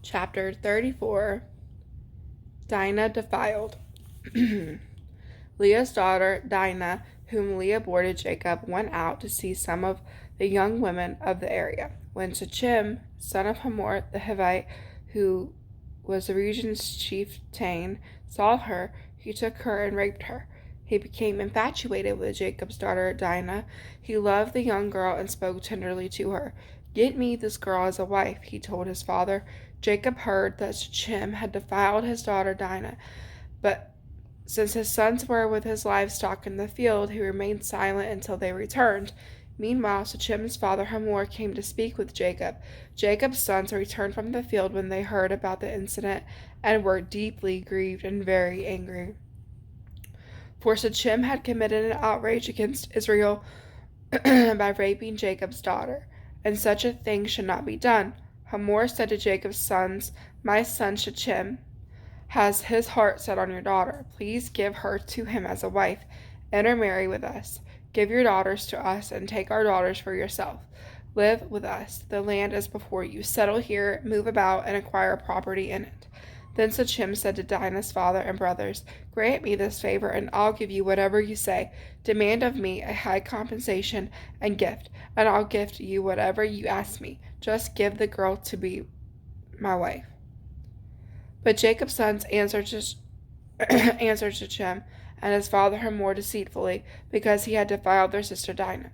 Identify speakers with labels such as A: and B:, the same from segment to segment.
A: Chapter 34. Dinah defiled. Leah's daughter, Dinah, whom Leah bore to Jacob, went out to see some of the young women of the area. When Shechem, son of Hamor the Hivite, who was the region's chieftain, saw her, he took her and raped her. He became infatuated with Jacob's daughter, Dinah. He loved the young girl and spoke tenderly to her. "Get me this girl as a wife," he told his father. Jacob heard that Shechem had defiled his daughter Dinah, but since his sons were with his livestock in the field, he remained silent until they returned. Meanwhile, Shechem's father Hamor came to speak with Jacob. Jacob's sons returned from the field when they heard about the incident and were deeply grieved and very angry. For Shechem had committed an outrage against Isreal by raping Jacob's daughter, and such a thing should not be done. Hamor said to Jacob's sons, "My son Shechem has his heart set on your daughter. Please give her to him as a wife. Intermarry with us. Give your daughters to us and take our daughters for yourself. Live with us. The land is before you. Settle here, move about, and acquire property in it." Then Shechem said to Dinah's father and brothers, "Grant me this favor, and I'll give you whatever you say. Demand of me a high compensation and gift, and I'll gift you whatever you ask me. Just give the girl to be my wife." But Jacob's sons answered Shechem and his father Hamor deceitfully, because he had defiled their sister Dinah.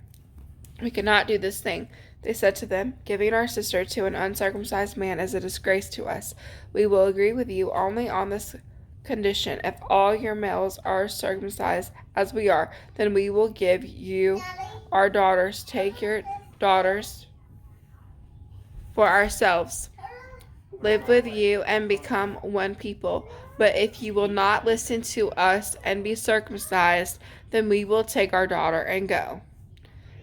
A: "We cannot do this thing," they said to them. "Giving our sister to an uncircumcised man is a disgrace to us. We will agree with you only on this condition: if all your males are circumcised as we are, then we will give you our daughters. Take your daughters for ourselves, live with you, and become one people. But if you will not listen to us and be circumcised, then we will take our daughter and go."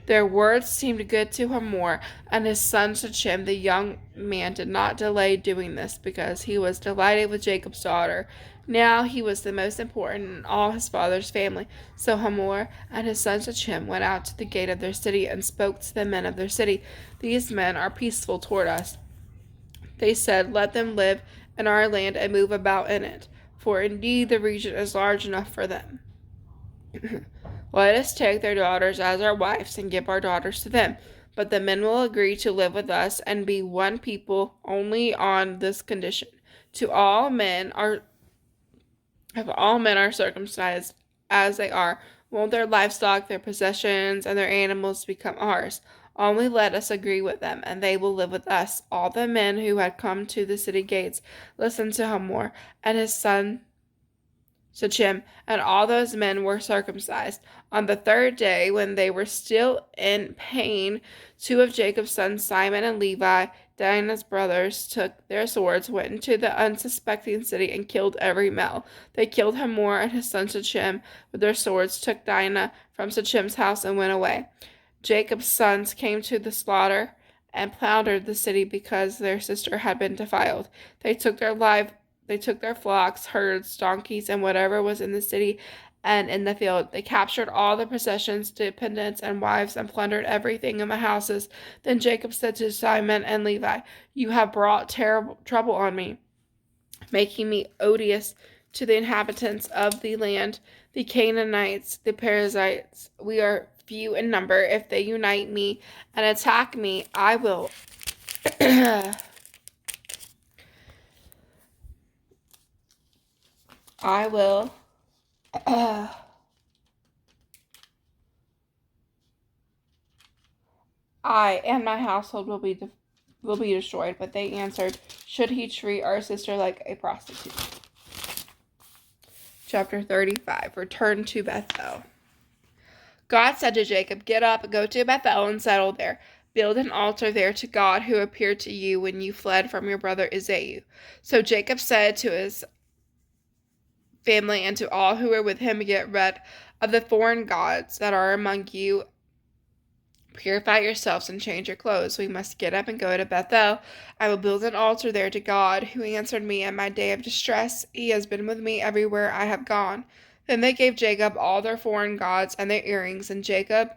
A: Their words seemed good to Hamor and his son Shechem. The young man did not delay doing this, because he was delighted with Jacob's daughter. Now he was the most important in all his father's family. So Hamor and his son Shechem went out to the gate of their city and spoke to the men of their city. "These men are peaceful toward us," they said. "Let them live in our land and move about in it, for indeed the region is large enough for them. Let us take their daughters as our wives and give our daughters to them. But the men will agree to live with us and be one people only on this condition: if all men are circumcised as they are, won't their livestock, their possessions, and their animals become ours? Only let us agree with them, and they will live with us." All the men who had come to the city gates listened to Hamor and his son Shechem, and all those men were circumcised. On the third day, when they were still in pain, two of Jacob's sons, Simon and Levi, Dinah's brothers, took their swords, went into the unsuspecting city, and killed every male. They killed Hamor and his son Shechem with their swords, took Dinah from Shechem's house, and went away. Jacob's sons came to the slaughter and plundered the city because their sister had been defiled. They took their flocks, herds, donkeys, and whatever was in the city and in the field. They captured all the possessions, dependents, and wives, and plundered everything in the houses. Then Jacob said to Simon and Levi, "You have brought terrible trouble on me, making me odious to the inhabitants of the land, the Canaanites, the Perizzites. We are few in number. If they unite me and attack me, I will I will I and my household will be destroyed." But they answered, "Should he treat our sister like a prostitute?" Chapter 35. Return to Bethel. God said to Jacob, "Get up, go to Bethel and settle there. Build an altar there to God who appeared to you when you fled from your brother Esau." So Jacob said to his family and to all who were with him, "Get rid of the foreign gods that are among you. Purify yourselves and change your clothes. We must get up and go to Bethel. I will build an altar there to God, who answered me in my day of distress. He has been with me everywhere I have gone." Then they gave Jacob all their foreign gods and their earrings, and Jacob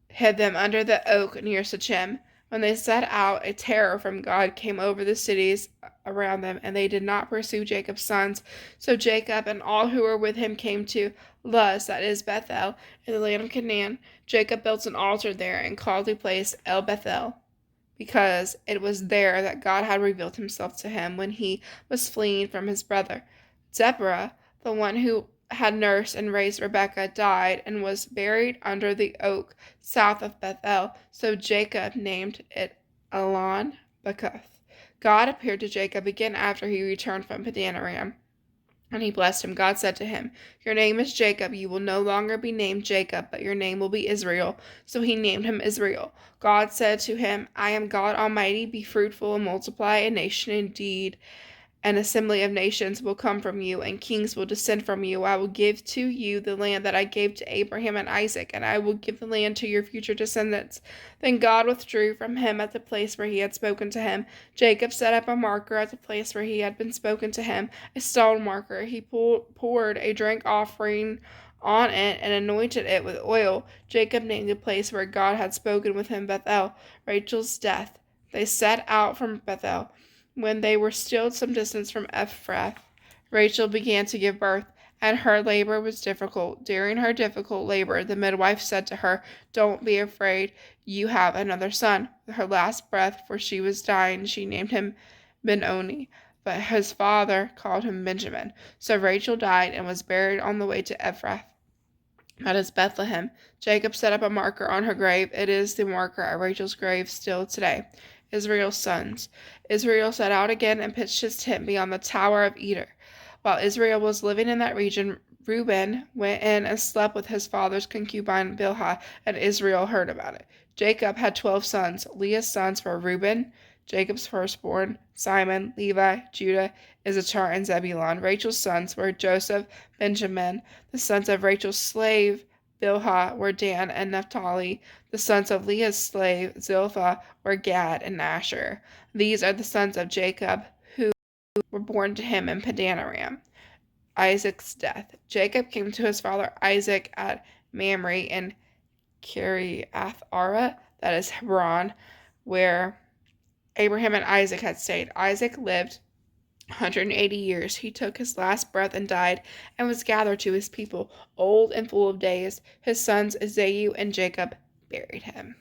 A: hid them under the oak near Shechem. When they set out, a terror from God came over the cities around them, and they did not pursue Jacob's sons. So Jacob and all who were with him came to Luz, that is Bethel, in the land of Canaan. Jacob built an altar there and called the place El Bethel, because it was there that God had revealed himself to him when he was fleeing from his brother. Deborah, the one who had nursed and raised Rebekah, died and was buried under the oak south of Bethel, so Jacob named it Elon Bakuth. God appeared to Jacob again after he returned from Padan Aram, and he blessed him. God said to him, "Your name is Jacob. You will no longer be named Jacob, but your name will be Israel." So he named him Israel. God said to him, "I am God Almighty. Be fruitful and multiply. A nation indeed. An assembly of nations will come from you, and kings will descend from you. I will give to you the land that I gave to Abraham and Isaac, and I will give the land to your future descendants." Then God withdrew from him at the place where he had spoken to him. Jacob set up a marker at the place where he had been spoken to him, a stone marker. He poured a drink offering on it and anointed it with oil. Jacob named the place where God had spoken with him Bethel. Rachel's death. They set out from Bethel. When they were still some distance from Ephrath, Rachel began to give birth, and her labor was difficult. During her difficult labor, the midwife said to her, "Don't be afraid, you have another son." With her last breath, for she was dying, she named him Benoni, but his father called him Benjamin. So Rachel died and was buried on the way to Ephrath, that is Bethlehem. Jacob set up a marker on her grave. It is the marker at Rachel's grave still today. Israel's sons. Israel set out again and pitched his tent beyond the Tower of Eder. While Israel was living in that region, Reuben went in and slept with his father's concubine Bilhah, and Israel heard about it. Jacob had 12 sons. Leah's sons were Reuben, Jacob's firstborn, Simon, Levi, Judah, Issachar, and Zebulun. Rachel's sons were Joseph, Benjamin. The sons of Rachel's slave Bilhah were Dan and Naphtali. The sons of Leah's slave Zilpah were Gad and Asher. These are the sons of Jacob who were born to him in Padan Aram. Isaac's death. Jacob came to his father Isaac at Mamre in Kiriath-arba, that is Hebron, where Abraham and Isaac had stayed. Isaac lived 180 years. He took his last breath and died, and was gathered to his people, old and full of days. His sons Esau and Jacob buried him.